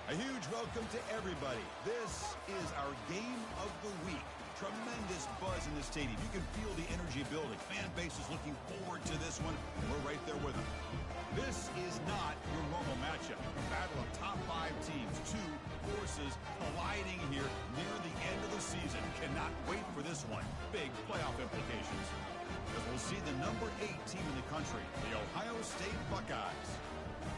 A huge welcome to everybody. This is our game of the week. Tremendous buzz in the stadium. You can feel the energy building. Fan base is looking forward to this one, and we're right there with them. This is not your normal matchup. Battle of top 5 teams, 2 forces colliding here near the end of the season. Cannot wait for this one. Big playoff implications. As we'll see the number 8 team in the country, the Ohio State Buckeyes,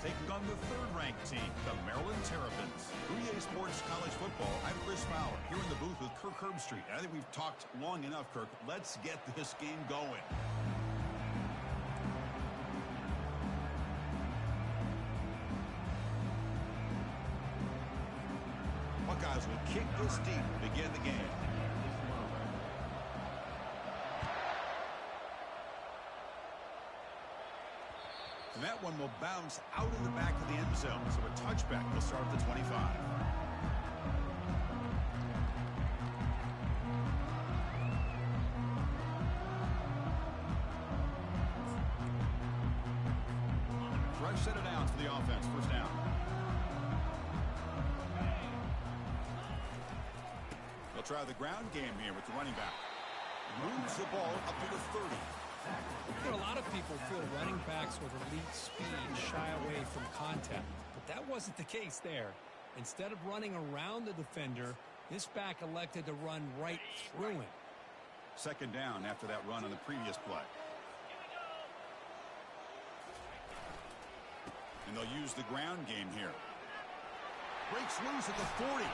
taking on the 3rd-ranked team, the Maryland Terrapins. EA Sports College Football, I'm Chris Fowler, here in the booth with Kirk Herbstreit. I think we've talked long enough, Kirk. Let's get this game going. Buckeyes will kick this deep to begin the game. And that one will bounce out of the back of the end zone. So a touchback will start at the 25. Fresh set of downs for the offense. First down. They'll try the ground game here with the running back. Moves the ball up to the 30. A lot of people feel running backs with elite speed shy away from contact, but that wasn't the case there. Instead of running around the defender, this back elected to run right through him. Second down after that run on the previous play. And they'll use the ground game here. Breaks loose at the 40.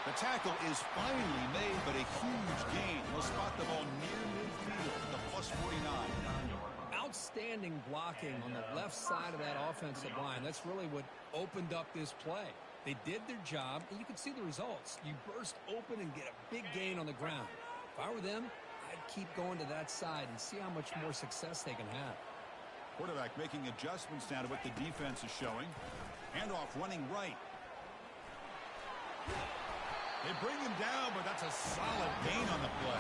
The tackle is finally made, but a huge gain. They'll spot the ball near midfield at the plus 49. Outstanding blocking on the left side of that offensive line. That's really what opened up this play. They did their job, and you can see the results. You burst open and get a big gain on the ground. If I were them, I'd keep going to that side and see how much more success they can have. Quarterback making adjustments now to what the defense is showing. Handoff running right. They bring him down, but that's a solid gain on the play.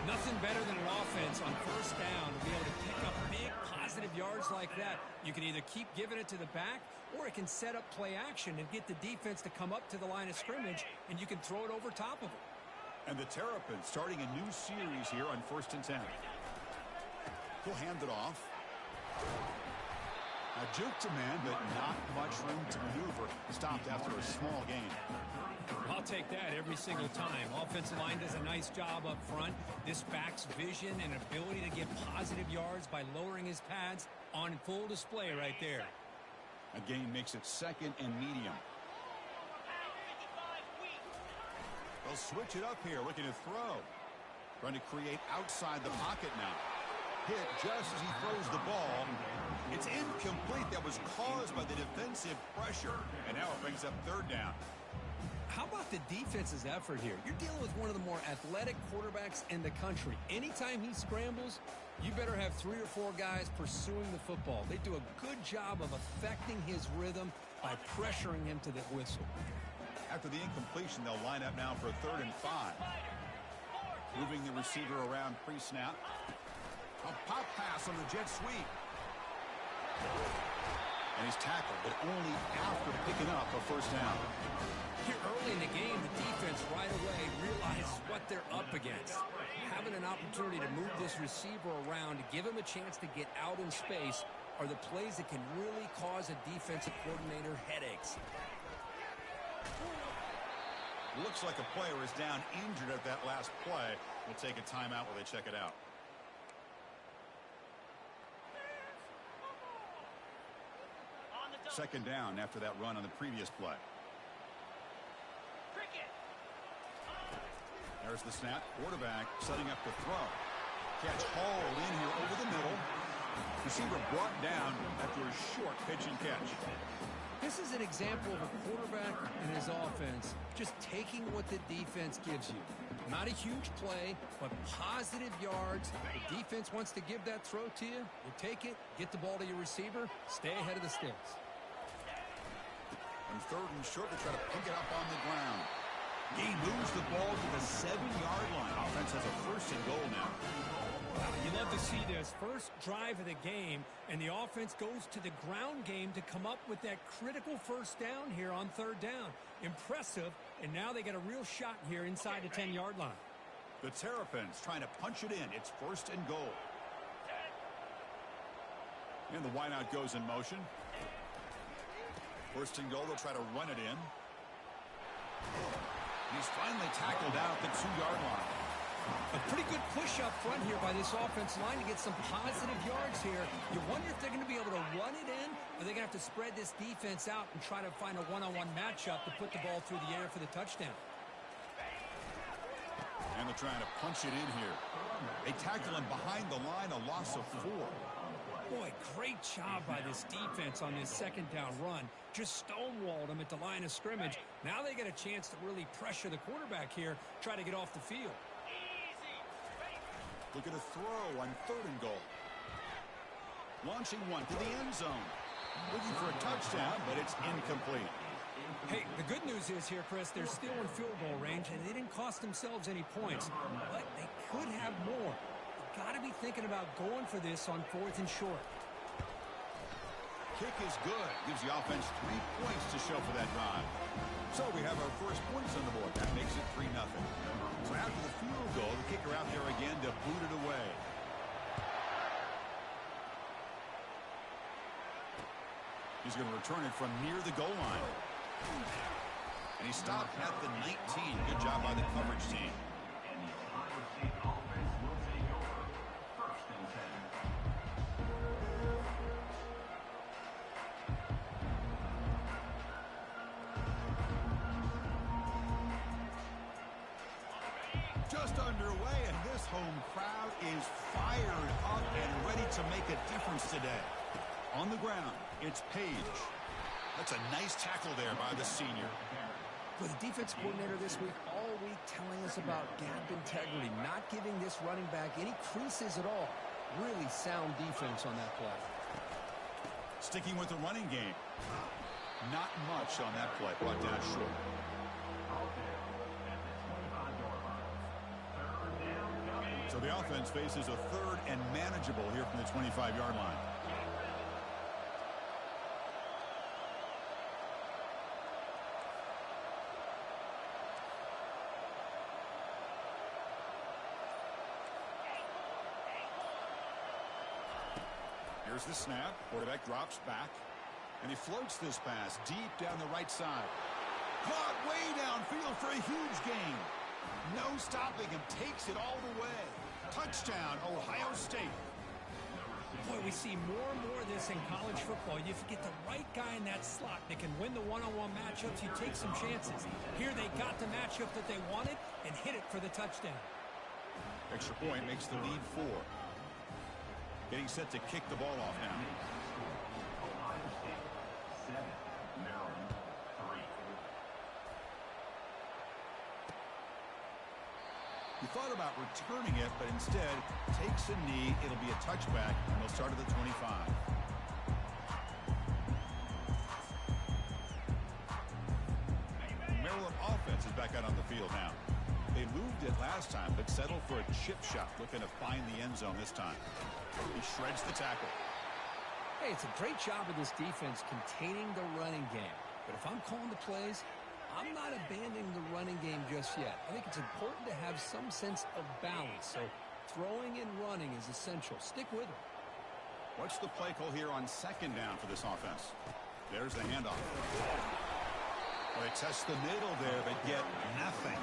Nothing better than an offense on first down to be able to pick up big positive yards like that. You can either keep giving it to the back, or it can set up play action and get the defense to come up to the line of scrimmage, and you can throw it over top of them. And the Terrapins starting a new series here on 1st and 10. He'll hand it off. A juke to man, but not much room to maneuver. Stopped after a small gain. I'll take that every single time. Offensive line does a nice job up front. This back's vision and ability to get positive yards by lowering his pads on full display right there. A gain makes it 2nd and medium. They'll switch it up here, looking to throw. Trying to create outside the pocket now. Hit just as he throws the ball. It's incomplete. That was caused by the defensive pressure. And now it brings up 3rd down. How about the defense's effort here? You're dealing with one of the more athletic quarterbacks in the country. Anytime he scrambles, you better have 3 or 4 guys pursuing the football. They do a good job of affecting his rhythm by pressuring him to the whistle. After the incompletion, they'll line up now for a 3rd and 5. Moving the receiver around pre-snap. A pop pass on the jet sweep. And he's tackled, but only after picking up a 1st down. Here early in the game, the defense right away realizes what they're up against. Having an opportunity to move this receiver around to give him a chance to get out in space are the plays that can really cause a defensive coordinator headaches. Looks like a player is down injured at that last play. We'll take a timeout while they check it out. Second down after that run on the previous play. There's the snap. Quarterback setting up the throw. Catch hauled in here over the middle. Receiver brought down after a short pitch and catch. This is an example of a quarterback and his offense just taking what the defense gives you. Not a huge play, but positive yards. The defense wants to give that throw to you. You take it, get the ball to your receiver, stay ahead of the sticks. And 3rd and short, they try to pick it up on the ground. He moves the ball to the 7-yard line. Offense has a 1st and goal now. You love to see this first drive of the game, and the offense goes to the ground game to come up with that critical first down here on third down. Impressive, and now they get a real shot here inside the 10-yard line. The Terrapins trying to punch it in. It's 1st and goal. And the wideout goes in motion. 1st and goal, they'll try to run it in. He's finally tackled out at the 2-yard line. A pretty good push up front here by this offensive line to get some positive yards here. You wonder if they're going to be able to run it in, or they're going to have to spread this defense out and try to find a one-on-one matchup to put the ball through the air for the touchdown. And they're trying to punch it in here. They tackle him behind the line, a loss of 4. Boy, great job by this defense on this second down run. Just stonewalled him at the line of scrimmage. Now they get a chance to really pressure the quarterback here, try to get off the field. Look at a throw on 3rd and goal. Launching one to the end zone. Looking for a touchdown, but it's incomplete. Hey, the good news is here, Chris, they're still in field goal range, and they didn't cost themselves any points. But they could have more. They've got to be thinking about going for this on 4th and short. Kick is good. Gives the offense 3 points to show for that drive. So we have our first points on the board. That makes it 3-0. So after the field goal, the kicker out there again to boot it away. He's going to return it from near the goal line. And he stopped at the 19. Good job by the coverage team. Just underway, and this home crowd is fired up and ready to make a difference today. On the ground, it's Page. That's a nice tackle there by the senior. With the defense coordinator this week, all week telling us about gap integrity, not giving this running back any creases at all. Really sound defense on that play. Sticking with the running game. Not much on that play. Brought down short. So the offense faces a 3rd and manageable here from the 25-yard line. Here's the snap. Quarterback drops back. And he floats this pass deep down the right side. Caught way downfield for a huge gain. No stopping him. Takes it all the way. Touchdown, Ohio State. Boy, we see more and more of this in college football. If you get the right guy in that slot that can win the one-on-one matchups, you take some chances. Here they got the matchup that they wanted and hit it for the touchdown. Extra point makes the lead 4. Getting set to kick the ball off now. He thought about returning it, but instead takes a knee. It'll be a touchback, and they'll start at the 25. Maryland offense is back out on the field now. They moved it last time, but settled for a chip shot, looking to find the end zone this time. He shreds the tackle. Hey, it's a great job of this defense containing the running game. But if I'm calling the plays, I'm not abandoning the running game just yet. I think it's important to have some sense of balance. So throwing and running is essential. Stick with it. What's the play call here on 2nd down for this offense? There's the handoff. Well, they test the middle there, but get nothing.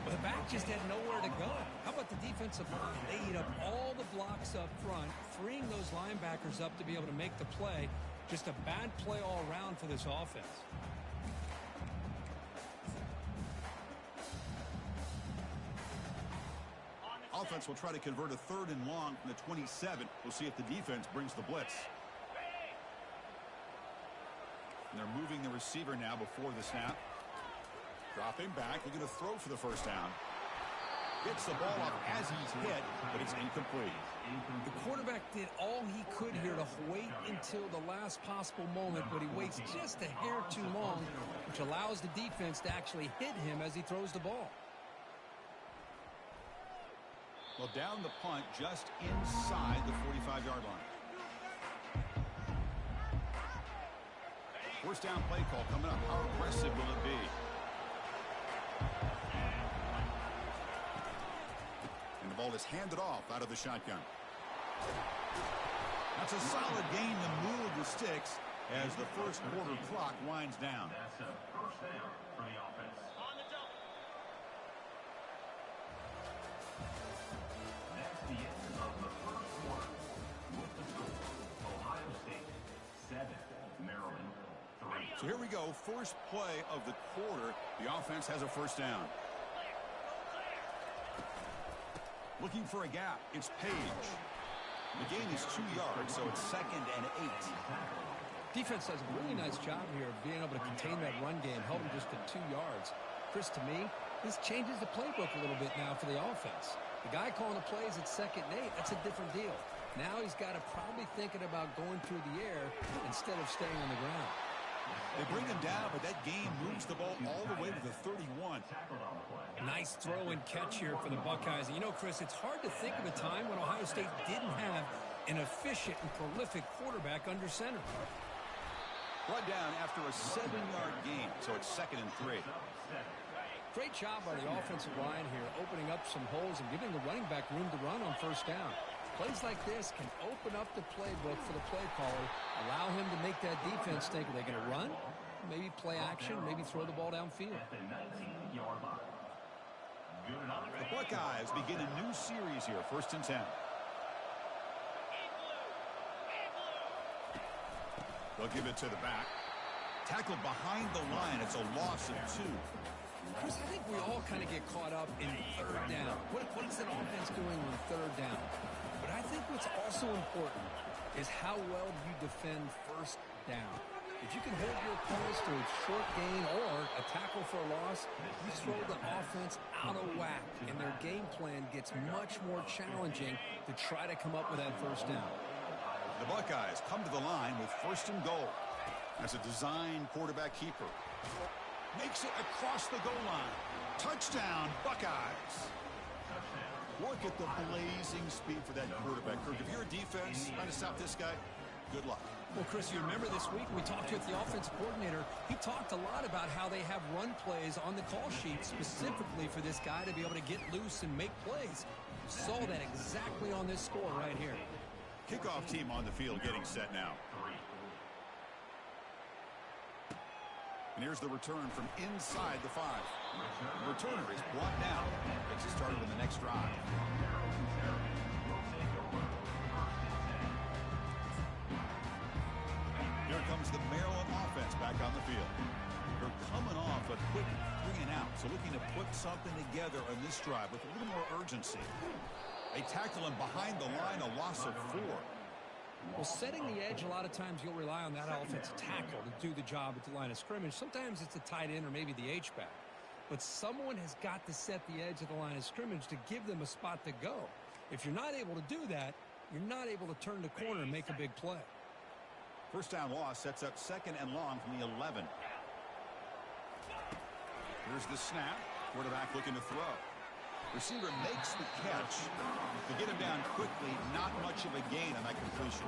Well, the back just had nowhere to go. How about the defensive line? They eat up all the blocks up front, freeing those linebackers up to be able to make the play. Just a bad play all around for this offense. Offense will try to convert a 3rd and long from the 27. We'll see if the defense brings the blitz. And they're moving the receiver now before the snap. Dropping back, looking to throw for the first down. Gets the ball up as he's hit, but it's incomplete. The quarterback did all he could here to wait until the last possible moment, but he waits just a hair too long, which allows the defense to actually hit him as he throws the ball. Well, down the punt just inside the 45-yard line. First down play call coming up. How aggressive will it be? And the ball is handed off out of the shotgun. That's a solid gain to move the sticks as the first quarter clock winds down. That's a first down for the offense. On the double. That's the end of the first quarter. With the score, Ohio State 7, Maryland 3. So here we go. First play of the quarter. The offense has a first down. Looking for a gap. It's Page. The gain is 2 yards, so it's 2nd and 8. Defense does a really nice job here of being able to contain that run game, held him just at 2 yards. Chris, to me, this changes the playbook a little bit now for the offense. The guy calling the plays at 2nd and 8, that's a different deal. Now he's got to probably thinking about going through the air instead of staying on the ground. They bring him down, but that gain moves the ball all the way to the 31. Nice throw and catch here for the Buckeyes. And you know, Chris, it's hard to think of a time when Ohio State didn't have an efficient and prolific quarterback under center. Brought down after a 7-yard gain, so it's 2nd and 3. Great job by the offensive line here, opening up some holes and giving the running back room to run on first down. Plays like this can open up the playbook for the play caller, allow him to make that defense think, are they going to run? Maybe play action, maybe throw the ball downfield. The Buckeyes begin a new series here, 1st and 10. They'll give it to the back. Tackled behind the line. It's a loss of 2. Chris, I think we all kind of get caught up in 3rd down. What is an offense doing on 3rd down? But I think what's also important is how well do you defend 1st down. If you can hold your opponents to a short gain or a tackle for a loss, you throw the offense out of whack, and their game plan gets much more challenging to try to come up with that 1st down. The Buckeyes come to the line with 1st and goal. That's a design quarterback keeper. Makes it across the goal line. Touchdown, Buckeyes. Look at the blazing speed for that quarterback. Kirk, if you're a defense trying to stop this guy, good luck. Well, Chris, you remember this week we talked with the offensive coordinator. He talked a lot about how they have run plays on the call sheet specifically for this guy to be able to get loose and make plays. Saw that exactly on this score right here. Kickoff team on the field getting set now. And here's the return from inside the 5. The returner is brought down. Makes it started in the next drive. Here comes the Maryland offense back on the field. They're coming off a quick 3 and out, so looking to put something together on this drive with a little more urgency. They tackle him behind the line, a loss of 4. Well, setting the edge, a lot of times you'll rely on that offensive tackle to do the job at the line of scrimmage. Sometimes it's a tight end or maybe the H-back. But someone has got to set the edge of the line of scrimmage to give them a spot to go. If you're not able to do that, you're not able to turn the corner and make a big play. First down loss sets up 2nd and long from the 11. Here's the snap. Quarterback looking to throw. Receiver makes the catch. To get him down quickly, not much of a gain on that completion.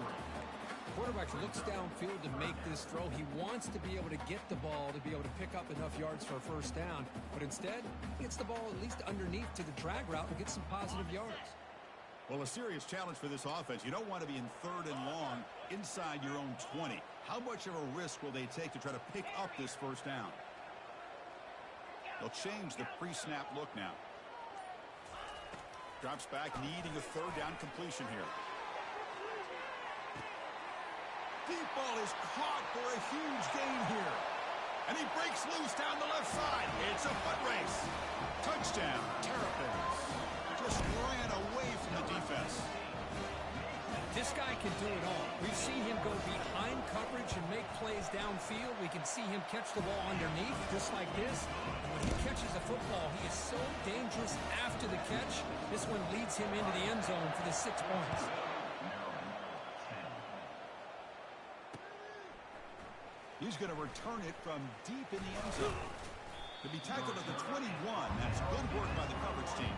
Quarterback looks downfield to make this throw. He wants to be able to get the ball to be able to pick up enough yards for a first down. But instead, he gets the ball at least underneath to the drag route and gets some positive yards. Well, a serious challenge for this offense. You don't want to be in 3rd and long inside your own 20. How much of a risk will they take to try to pick up this first down? They'll change the pre-snap look now. Drops back, needing a 3rd down completion here. Deep ball is caught for a huge gain here. And he breaks loose down the left side. It's a foot race. Touchdown, Terrapins. Just ran away from the defense. This guy can do it all. We've seen him go behind coverage and make plays downfield. We can see him catch the ball underneath, just like this. And when he catches a football, he is so dangerous after the catch. This one leads him into the end zone for the 6 points. He's going to return it from deep in the end zone. To be tackled at the 21, that's good work by the coverage team.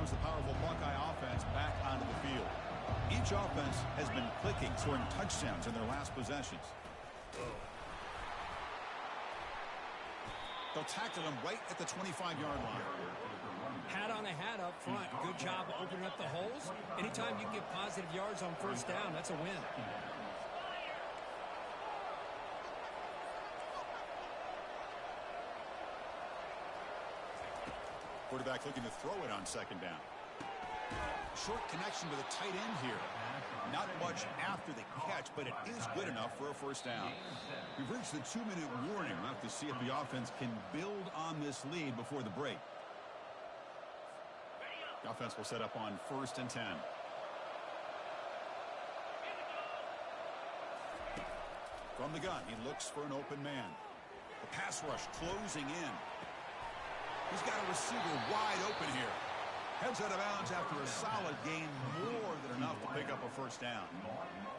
comes the powerful Buckeye offense back onto the field. Each offense has been clicking, scoring touchdowns in their last possessions. They'll tackle him right at the 25-yard line. Hat on a hat up front. Good job opening up the holes. Anytime you can get positive yards on first down, that's a win. Quarterback looking to throw it on second down. Short connection to the tight end here. Not much after the catch, but it is good enough for a first down. We've reached the 2-minute warning. We'll have to see if the offense can build on this lead before the break. The offense will set up on 1st and 10. From the gun, he looks for an open man. The pass rush closing in. He's got a receiver wide open here. Heads out of bounds after a solid gain, more than enough to pick up a first down.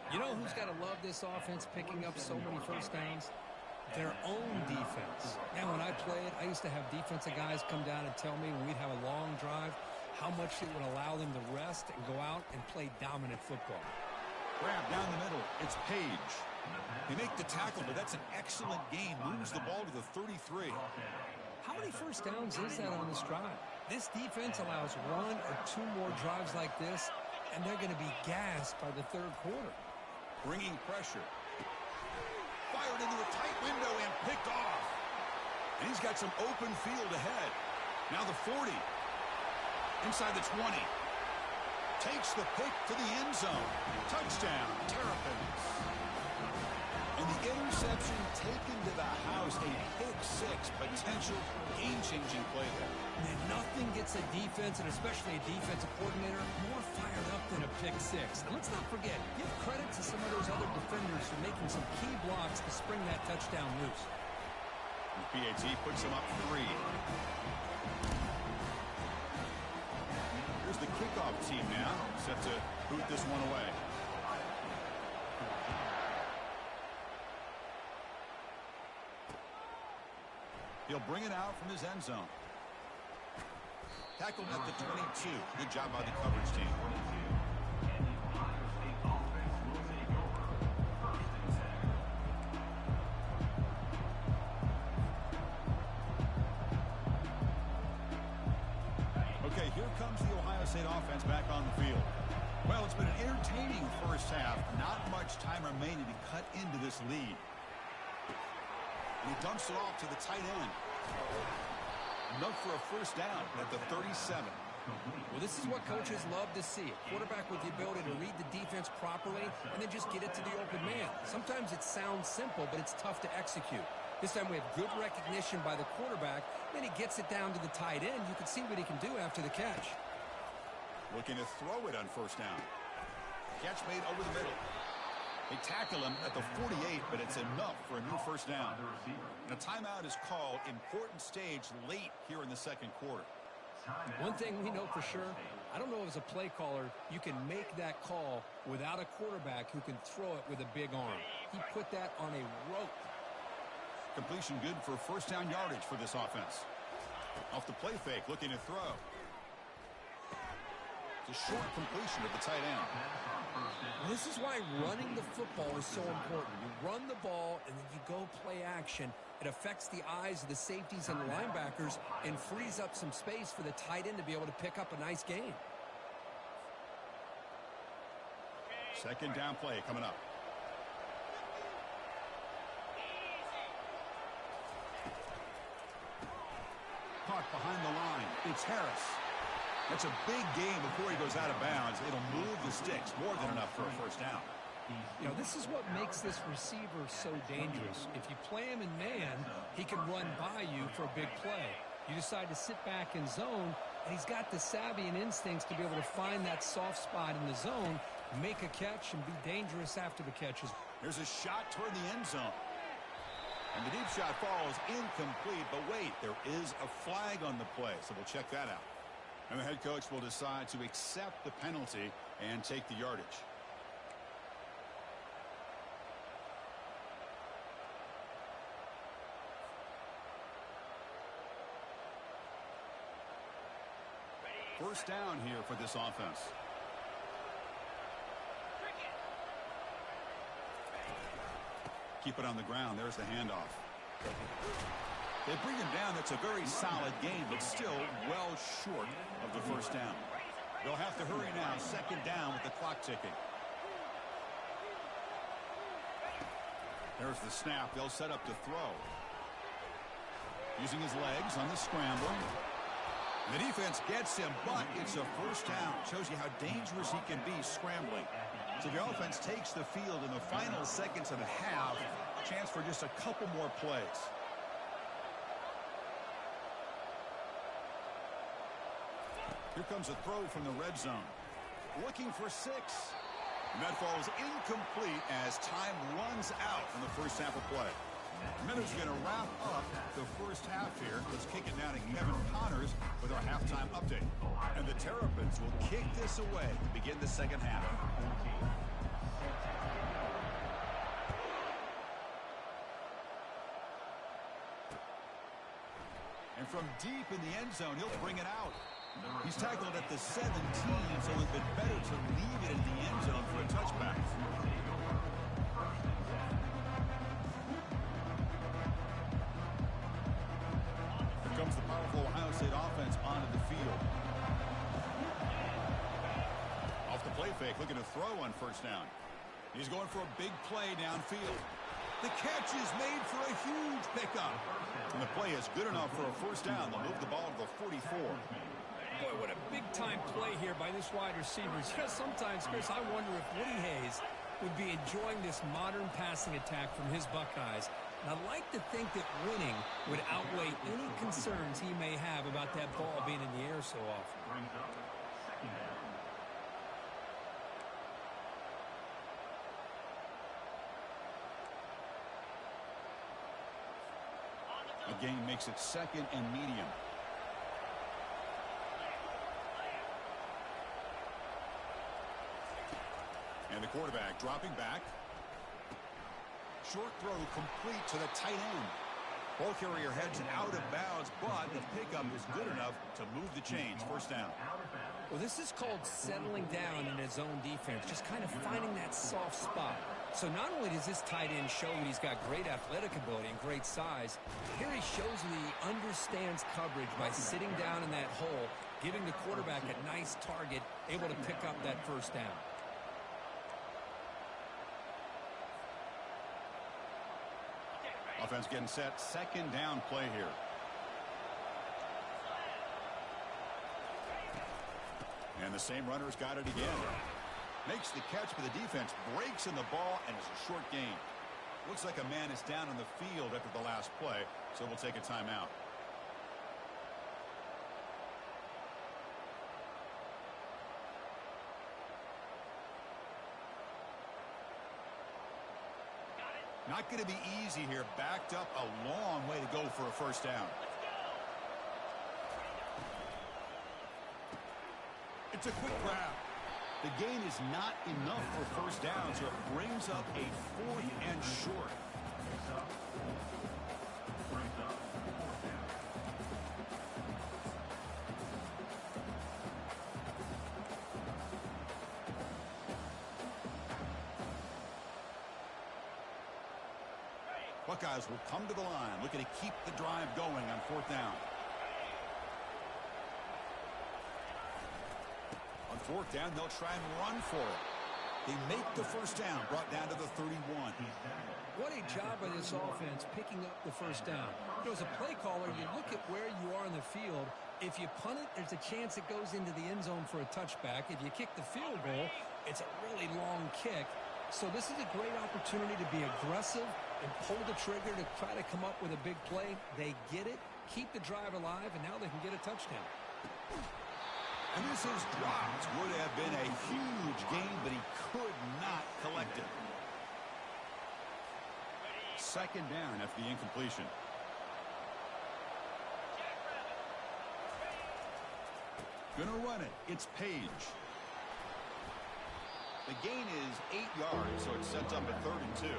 You know who's got to love this offense picking up so many first downs? Their own defense. Now, when I played, I used to have defensive guys come down and tell me when we'd have a long drive how much it would allow them to rest and go out and play dominant football. Grab down the middle. It's Page. They make the tackle, but that's an excellent gain. Moves the ball to the 33. How many first downs is that on this drive? This defense allows 1 or 2 more drives like this, and they're going to be gassed by the third quarter. Bringing pressure. Fired into a tight window and picked off. And he's got some open field ahead. Now the 40. Inside the 20. Takes the pick to the end zone. Touchdown, Terrapins. And the interception taken to the house, a pick-6 potential game-changing play there. And nothing gets a defense, and especially a defensive coordinator, more fired up than a pick-6. And let's not forget, give credit to some of those other defenders for making some key blocks to spring that touchdown loose. And PAT puts him up 3. Here's the kickoff team now, set to boot this one away. He'll bring it out from his end zone. Tackled at the 22. Good job by the coverage team. Okay, here comes the Ohio State offense back on the field. Well, it's been an entertaining first half. Not much time remaining to cut into this lead. And he dumps it off to the tight end. Enough for a first down at the 37. Well, this is what coaches love to see. A quarterback with the ability to read the defense properly and then just get it to the open man. Sometimes it sounds simple, but it's tough to execute. This time we have good recognition by the quarterback. Then he gets it down to the tight end. You can see what he can do after the catch. Looking to throw it on first down. Catch made over the middle. They tackle him at the 48, but it's enough for a new first down. And a timeout is called. Important stage late here in the second quarter. One thing we know for sure, I don't know as a play caller, you can make that call without a quarterback who can throw it with a big arm. He put that on a rope. Completion good for first down yardage for this offense. Off the play fake, looking to throw. It's a short completion of the tight end. This is why running the football is so important. You run the ball and then you go play action. It affects the eyes of the safeties and the linebackers and frees up some space for the tight end to be able to pick up a nice gain. Second down play coming up. Caught behind the line. It's Harris. That's a big gain before he goes out of bounds. It'll move the sticks. More than enough for a first down. You know, this is what makes this receiver so dangerous. If you play him in man, he can run by you for a big play. You decide to sit back in zone, and he's got the savvy and instincts to be able to find that soft spot in the zone, make a catch, and be dangerous after the catches. There's a shot toward the end zone. And the deep shot falls incomplete. But wait, there is a flag on the play, so we'll check that out. And the head coach will decide to accept the penalty and take the yardage. First down here for this offense. Keep it on the ground. There's the handoff. They bring him down. That's a very solid game, but still well short of the first down. They'll have to hurry now. Second down with the clock ticking. There's the snap. They'll set up to throw. Using his legs on the scramble. The defense gets him, but it's a first down. Shows you how dangerous he can be scrambling. So the offense takes the field in the final seconds of the half. Chance for just a couple more plays. Here comes a throw from the red zone. Looking for 6. And that falls incomplete as time runs out in the first half of play. Minutes going to wrap up the first half here. Let's kick it down to Kevin Connors with our halftime update. And the Terrapins will kick this away to begin the second half. And from deep in the end zone, he'll bring it out. He's tackled at the 17, so it would have been better to leave it in the end zone for a touchback. Here comes the powerful Ohio State offense onto the field. Off the play fake, looking to throw on first down. He's going for a big play downfield. The catch is made for a huge pickup. And the play is good enough for a first down. They'll move the ball to the 44. Boy, what a big-time play here by this wide receiver. You know, sometimes, Chris, I wonder if Woody Hayes would be enjoying this modern passing attack from his Buckeyes. And I'd like to think that winning would outweigh any concerns he may have about that ball being in the air so often. A gain makes it second and medium. And the quarterback dropping back. Short throw complete to the tight end. Ball carrier heads it out of bounds, but the pickup is good enough to move the chains. First down. Well, this is called settling down in his own defense, just kind of finding that soft spot. So not only does this tight end show that he's got great athletic ability and great size, here he shows that he understands coverage by sitting down in that hole, giving the quarterback a nice target, able to pick up that first down. Offense getting set. Second down play here. And the same runner's got it again. Makes the catch, but the defense breaks in the ball, and it's a short gain. Looks like a man is down on the field after the last play, so we'll take a timeout. Not going to be easy here. Backed up a long way to go for a first down. It's a quick grab. The gain is not enough for first down, so it brings up a 4th and short. Buckeyes will come to the line, looking to keep the drive going on 4th down. On 4th down, they'll try and run for it. They make the first down, brought down to the 31. What a job by this offense picking up the first down. You know, as a play caller, you look at where you are in the field. If you punt it, there's a chance it goes into the end zone for a touchback. If you kick the field goal, it's a really long kick. So this is a great opportunity to be aggressive and pull the trigger to try to come up with a big play. They get it, keep the drive alive, and now they can get a touchdown. And this is dropped. Would have been a huge gain, but he could not collect it. Second down after the incompletion. Gonna run it. It's Page. The gain is 8 yards, so it sets up at 3rd and 2.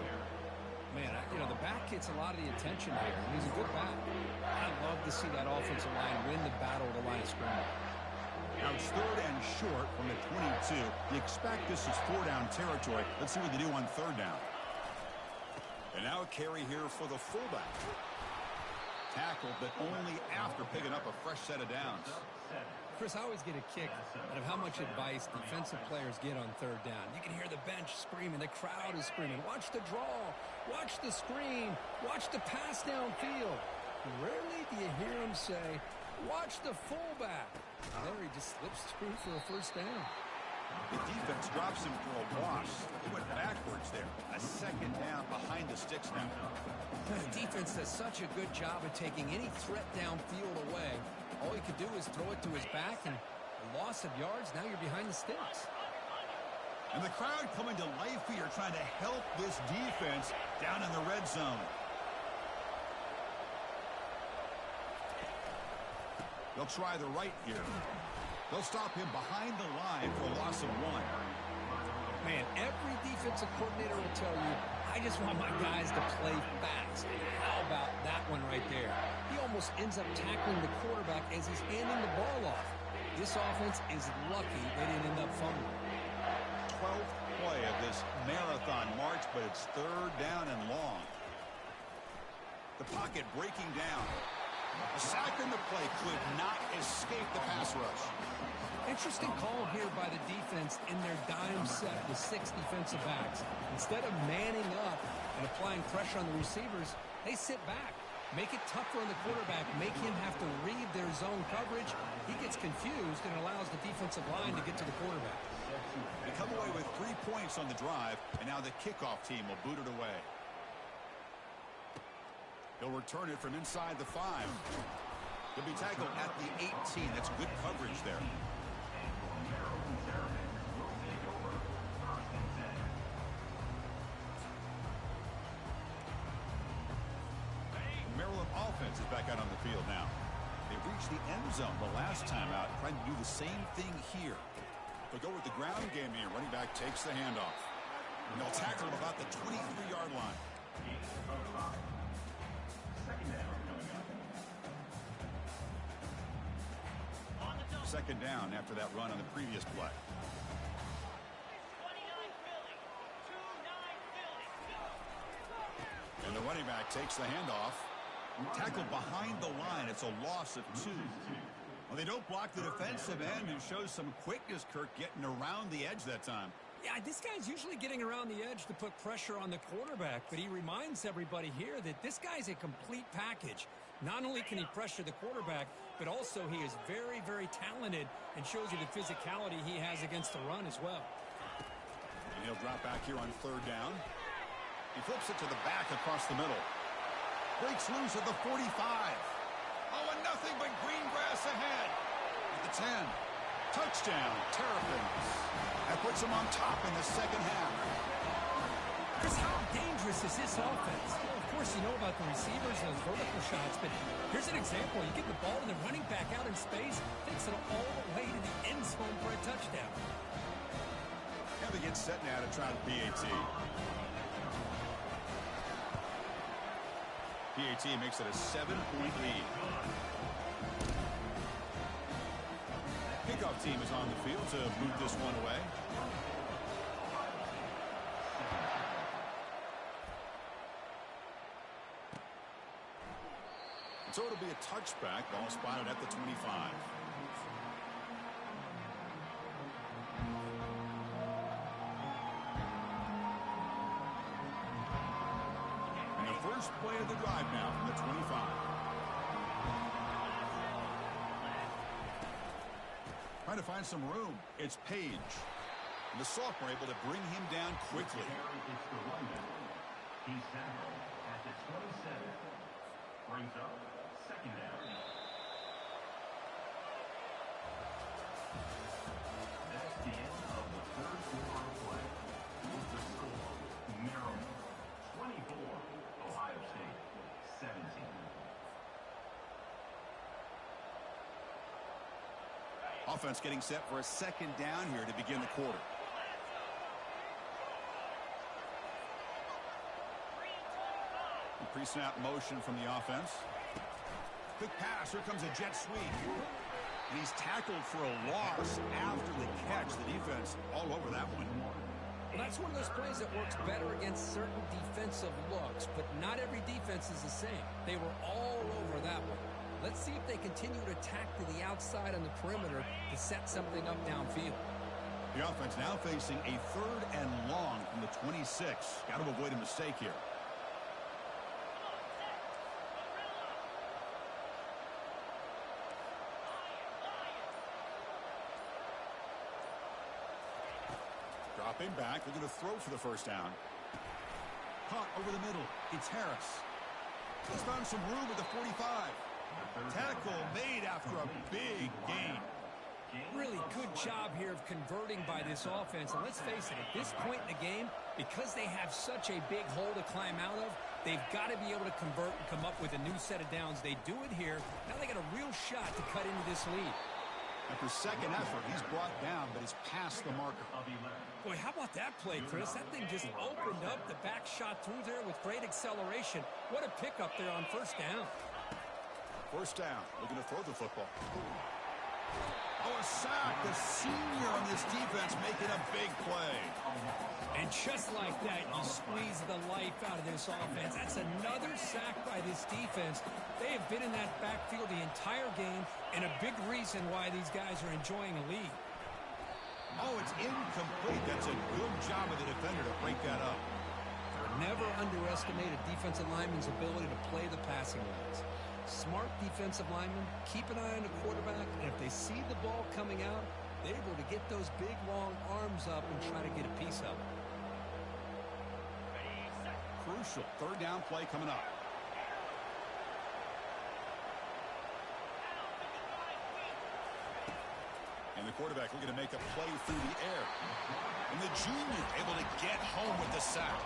Man, you know, the back gets a lot of the attention here. And he's a good back. I love to see that offensive line win the battle of the line of scrimmage. Now it's 3rd and short from the 22. You expect this is 4-down territory. Let's see what they do on 3rd down. And now a carry here for the fullback. Tackled, but only after picking up a fresh set of downs. Chris, I always get a kick out of how much advice defensive players get on 3rd down. You can hear the bench screaming. The crowd is screaming. Watch the draw. Watch the screen. Watch the pass downfield. Rarely do you hear them say, watch the fullback. There he just slips through for a 1st down. The defense drops him for a loss. He went backwards there. A 2nd down behind the sticks now. The defense does such a good job of taking any threat downfield away. All he could do is throw it to his back, and a loss of yards, now you're behind the sticks. And the crowd coming to life here, trying to help this defense down in the red zone. They'll try the right here. They'll stop him behind the line for a loss of 1. Man, every defensive coordinator will tell you, I just want my guys to play fast. How about that one right there? He almost ends up tackling the quarterback as he's handing the ball off. This offense is lucky they didn't end up fumbling. 12th play of this marathon march, but it's 3rd down and long. The pocket breaking down. A sack in the play could not escape the pass rush. Interesting call here by the defense in their dime set with 6 defensive backs. Instead of manning up and applying pressure on the receivers, they sit back, make it tougher on the quarterback, make him have to read their zone coverage. He gets confused and allows the defensive line to get to the quarterback. They come away with 3 points on the drive, and now the kickoff team will boot it away. He'll return it from inside the 5. He'll be tackled at the 18. That's good coverage there. Maryland offense is back out on the field now. They reached the end zone the last time out, trying to do the same thing here. They'll go with the ground game here. Running back takes the handoff. And they'll tackle him about the 23-yard line. 2nd down after that run on the previous play. And the running back takes the handoff. Tackled behind the line. It's a loss of 2. Well, they don't block the defensive end, who shows some quickness, Kirk, getting around the edge that time. Yeah, this guy's usually getting around the edge to put pressure on the quarterback, but he reminds everybody here that this guy's a complete package. Not only can he pressure the quarterback, but also he is very, very talented and shows you the physicality he has against the run as well. And he'll drop back here on 3rd down. He flips it to the back across the middle. Breaks loose at the 45. Oh, and nothing but green grass ahead. At the 10. Touchdown, Terrapins. That puts him on top in the 2nd half. Chris, how dangerous is this offense? Well, of course, you know about the receivers and those vertical shots, but here's an example. You get the ball to the running back out in space, takes it all the way to the end zone for a touchdown. Now they get set now to try the PAT. PAT makes it a 7-point lead. Kickoff team is on the field to boot this one away. So it'll be a touchback. Ball spotted at the 25. And the first play of the drive now from the 25. Trying to find some room. It's Page. And the sophomore able to bring him down quickly. He's tackled at the 27. Brings up 2nd down. That's the end of the 3rd quarter of play. With the score, Maryland 24, Ohio State 17. Offense getting set for a 2nd down here to begin the quarter. Pre-snap motion from the offense. Quick pass. Here comes a jet sweep. And he's tackled for a loss after the catch. The defense all over that one. Well, that's one of those plays that works better against certain defensive looks, but not every defense is the same. They were all over that one. Let's see if they continue to attack to the outside on the perimeter to set something up downfield. The offense now facing a 3rd and long from the 26. Got to avoid a mistake here. Dropping back, they're going to throw for the first down. Caught over the middle. It's Harris. He's found some room at the 45. Tackle made after a big gain. Really good job here of converting by this offense. And let's face it, at this point in the game, because they have such a big hole to climb out of, they've got to be able to convert and come up with a new set of downs. They do it here. Now they got a real shot to cut into this lead. After second effort, he's brought down, but he's past the marker. Boy, how about that play, Chris? That thing just opened up. The back shot through there with great acceleration. What a pickup there on first down. First down, looking to throw the football. Oh, a sack. The senior on this defense making a big play. And just like that, you squeeze the life out of this offense. That's another sack by this defense. They have been in that backfield the entire game, and a big reason why these guys are enjoying a lead. Oh, it's incomplete. That's a good job of the defender to break that up. Never underestimate a defensive lineman's ability to play the passing lanes. Smart defensive linemen keep an eye on the quarterback, and if they see the ball coming out, they're able to get those big, long arms up and try to get a piece of it. Crucial 3rd down play coming up. And the quarterback looking to make a play through the air. And the junior able to get home with the sack.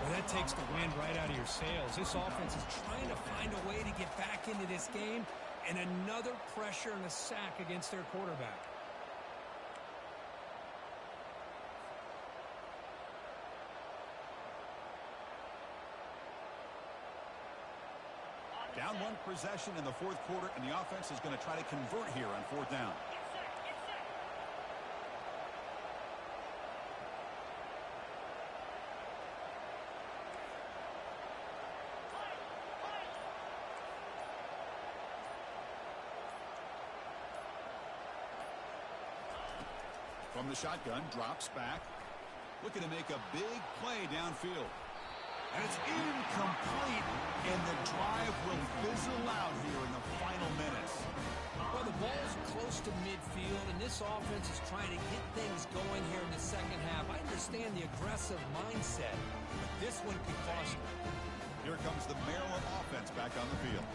Well, that takes the wind right out of your sails. This offense is trying to find a way to get back into this game, and another pressure and a sack against their quarterback. Down 1 possession in the 4th quarter, and the offense is going to try to convert here on 4th down. From the shotgun, drops back. Looking to make a big play downfield. And it's incomplete, and the drive will fizzle out here in the final minutes. Well, the ball's close to midfield, and this offense is trying to get things going here in the second half. I understand the aggressive mindset, but this one could cost them. Here comes the Maryland offense back on the field.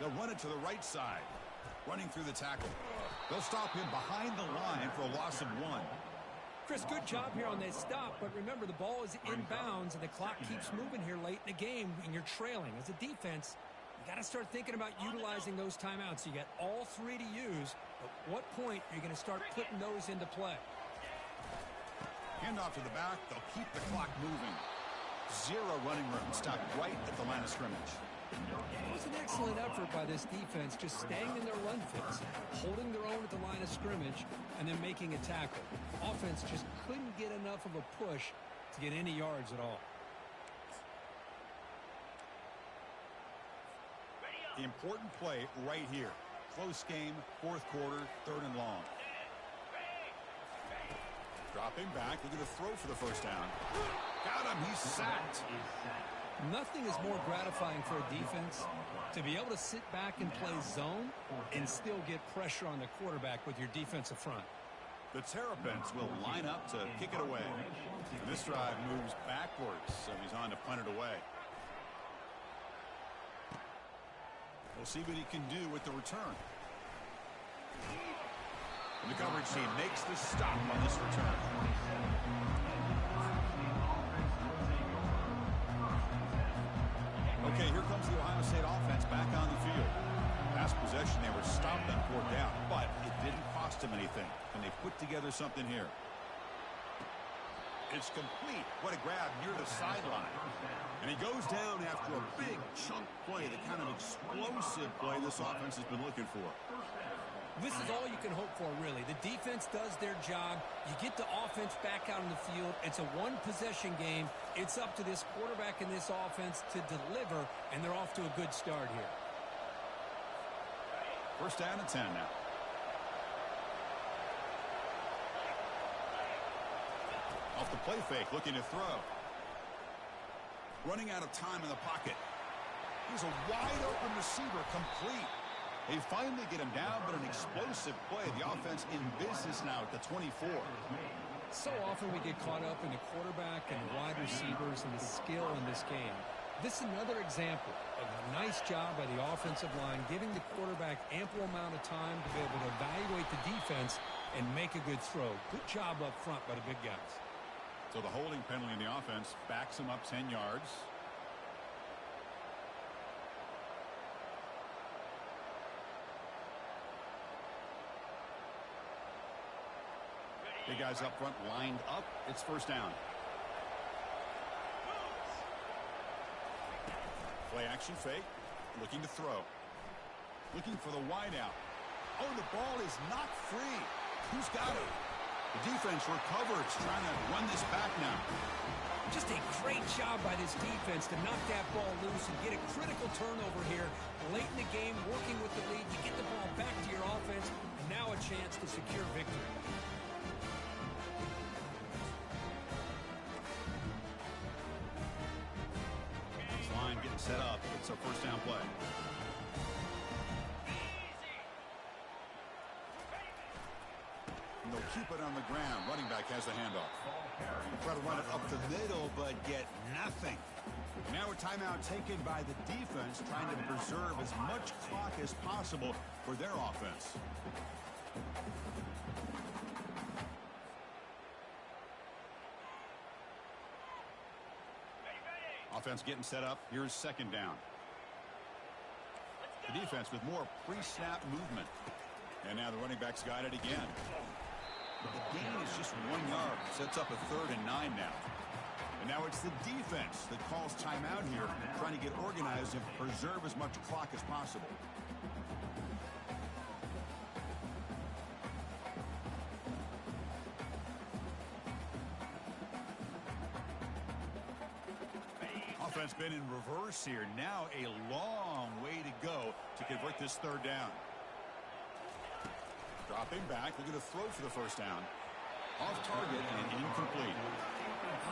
They'll run it to the right side. Running through the tackle. They'll stop him behind the line for a loss of 1. Chris, good job here on that stop, but remember the ball is inbounds and the clock keeps moving here late in the game and you're trailing. As a defense, you got to start thinking about utilizing those timeouts. You got all 3 to use. At what point are you going to start putting those into play? Hand off to the back. They'll keep the clock moving. 0 running room. Stop right at the line of scrimmage. It was an excellent effort by this defense, just staying in their run fits, holding their own at the line of scrimmage, and then making a tackle. Offense just couldn't get enough of a push to get any yards at all. The important play right here. Close game, 4th quarter, 3rd and long. Dropping back, looking to throw for the first down. Got him, he's sacked. Nothing is more gratifying for a defense to be able to sit back and play zone and still get pressure on the quarterback with your defensive front. The Terrapins will line up to kick it away. And this drive moves backwards, so he's on to punt it away. We'll see what he can do with the return. And the coverage team makes the stop on this return. Okay, here comes the Ohio State offense back on the field. Last possession, they were stopped on 4th down, but it didn't cost them anything. And they put together something here. It's complete. What a grab near the sideline. And he goes down after a big chunk play, the kind of explosive play this offense has been looking for. This is all you can hope for, really. The defense does their job. You get the offense back out on the field. It's a one-possession game. It's up to this quarterback and this offense to deliver, and they're off to a good start here. First down and 10 now. Off the play fake, looking to throw. Running out of time in the pocket. Here's a wide-open receiver, complete. They finally get him down, but an explosive play. The offense in business now at the 24. So often we get caught up in the quarterback and the wide receivers and the skill in this game. This is another example of a nice job by the offensive line, giving the quarterback ample amount of time to be able to evaluate the defense and make a good throw. Good job up front by the big guys. So the holding penalty in the offense backs him up 10 yards. Big guys up front lined up. It's first down. Play action fake. Looking to throw. Looking for the wideout. Oh, the ball is not free. Who's got it? The defense recovers, trying to run this back now. Just a great job by this defense to knock that ball loose and get a critical turnover here. Late in the game, working with the lead, you get the ball back to your offense, and now a chance to secure victory. This line getting set up. It's a first down play. And they'll keep it on the ground. Running back has the handoff. Try to run it up the middle, but get nothing. Now a timeout taken by the defense, trying to preserve as much clock as possible for their offense. Offense getting set up. Here's second down. The defense with more pre-snap movement. And now the running back's got it again. The gain is just 1 yard. Sets up a 3rd and 9 now. And now it's the defense that calls timeout here, trying to get organized and preserve as much clock as possible. Offense been in reverse here. Now a long way to go to convert this 3rd down. Dropping back, looking to throw for the first down. Off target and incomplete.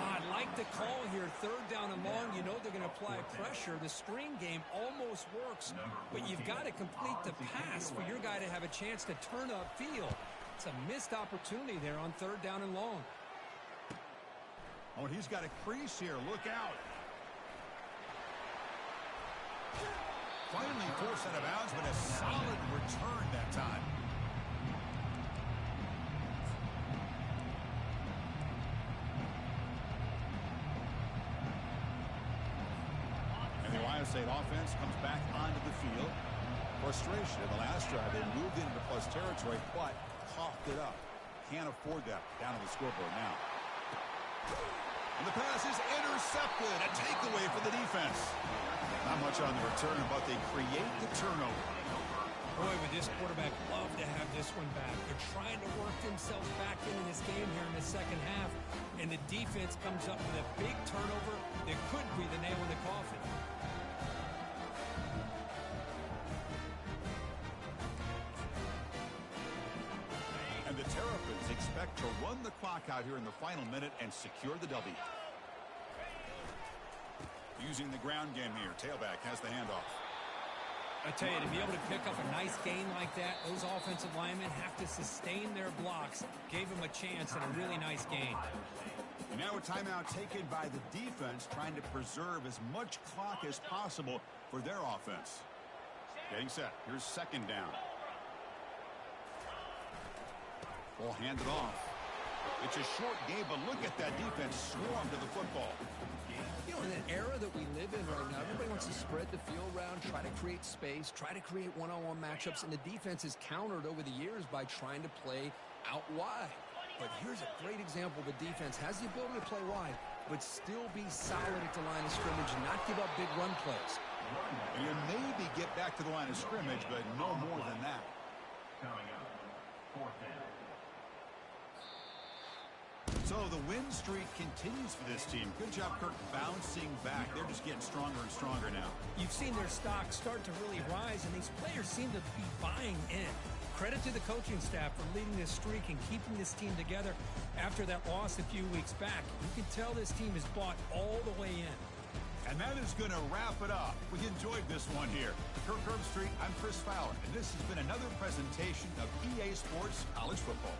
I like the call here. 3rd down and long. You know they're going to apply pressure. The screen game almost works, but you've got to complete the pass for your guy to have a chance to turn upfield. It's a missed opportunity there on 3rd down and long. Oh, and he's got a crease here. Look out. Finally forced out of bounds, but a solid return that time. State offense comes back onto the field. Frustration in the last drive. They moved into plus territory, but coughed it up. Can't afford that down on the scoreboard now. And the pass is intercepted. A takeaway for the defense. Not much on the return, but they create the turnover. Boy, would this quarterback love to have this one back. They're trying to work themselves back into this game here in the second half, and the defense comes up with a big turnover that could be the nail in the coffin. And the Terrapins expect to run the clock out here in the final minute and secure the W. Using the ground game here, tailback has the handoff. I tell you, to be able to pick up a nice gain like that, those offensive linemen have to sustain their blocks. Gave them a chance at a really nice gain. And now a timeout taken by the defense, trying to preserve as much clock as possible for their offense. Getting set. Here's second down. Ball handed off. It's a short game, but look at that defense swarm to the football. You know, in an era that we live in right now, everybody wants to spread the field around, try to create space, try to create one-on-one matchups, and the defense is countered over the years by trying to play out wide. But here's a great example. The defense has the ability to play wide, but still be solid at the line of scrimmage and not give up big run plays. You maybe get back to the line of scrimmage, but no more than that. Coming up, 4th down. So the win streak continues for this team. Good job, Kirk, bouncing back. They're just getting stronger and stronger now. You've seen their stock start to really rise, and these players seem to be buying in. Credit to the coaching staff for leading this streak and keeping this team together after that loss a few weeks back. You can tell this team is bought all the way in. And that is going to wrap it up. We enjoyed this one here. Kirk Herbstreit, I'm Chris Fowler, and this has been another presentation of EA Sports College Football.